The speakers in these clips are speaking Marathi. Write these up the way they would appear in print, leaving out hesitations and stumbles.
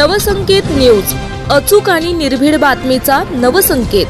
नवसंकेत न्यूज, अचूक आणि निर्भीड बातमीचा नवसंकेत।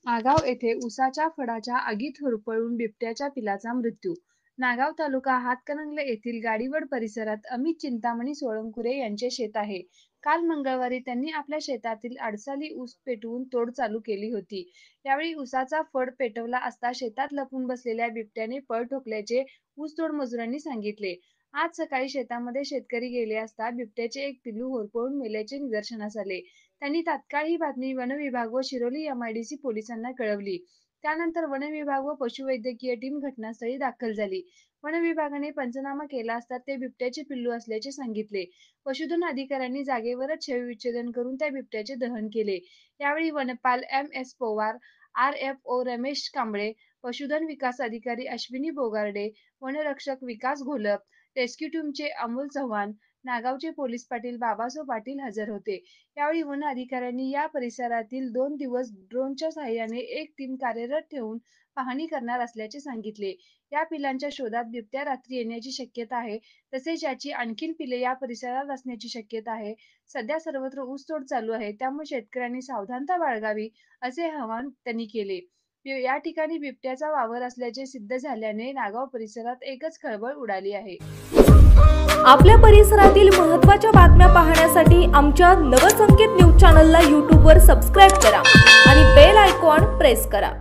नागाव येथे उसाच्या फडाच्या आगीत होरपळून बिबट्याच्या पिलाचा मृत्यू। नागाव तालुका हातकणंगले येथील गाडीवड परिसरात अमित चिंतामणी सोळंकुरे यांचे शेत आहे। काल मंगळवारी त्यांनी आपल्या शेतातील आडसाली ऊस पेटवून तोड चालू केली होती। यावेळी उसाचा फड पेटवला असता शेतात लपून बसलेल्या बिबट्याने पळ ठोकल्याचे ऊसतोड मजुरांनी सांगितले। आज सकाळी शेतामध्ये शेतकरी गेले असता बिबट्याचे एक पिल्लू होरपळून मेल्याचे निदर्शनास आले। त्यांनी तात्काळ ही बातमी वन विभाग व शिरोली एमआयडीसी पोलिसांना कळवली। त्यानंतर वन विभाग व पशुवैद्यकीय टीम घटनास्थळी दाखल झाली। वन विभागाने पंचनामा केला असता ते बिबट्याचे पिल्लू असल्याचे सांगितले। पशुधन अधिकाऱ्यांनी जागेवरच शवविच्छेदन करून त्या बिबट्याचे दहन केले। यावेळी वनपाल एम.एस. पवार, आर.एफ.ओ. रमेश कांबळे, पशुधन विकास अधिकारी अश्विनी बोगार्डे, वनरक्षक विकास घोलप, रेस्क्यू टीमचे अमोल चव्हाण, नागावचे पोलीस पाटील बाबासो पाटील हजर होते। यावेळी वन अधिकाऱ्यांनी या परिसरातील 2 दिवस ड्रोनच्या सहाय्याने एक टीम कार्यरत ठेवून पाहणी करणार असल्याचे सांगितले। या पिलांच्या शोधात बिबट्या रात्री येण्याची शक्यता आहे, तसेच याची आणखीन पिले या परिसरात असण्याची शक्यता आहे। सध्या सर्वत्र ऊसतोड चालू आहे, त्यामुळे शेतकऱ्यांनी सावधानता बाळगावी असे आवाहन त्यांनी केले। या ठिकाणी बिबट्याचा वावर असल्याचे सिद्ध झाल्याने नागाव परिसरात एकच खळबळ उडाली आहे। आपल्या परिसरातील महत्त्वाच्या बातम्या पाहण्यासाठी आमच्या नवसंकेत न्यूज चॅनलला YouTube वर सबस्क्राइब करा आणि बेल आयकॉन प्रेस करा।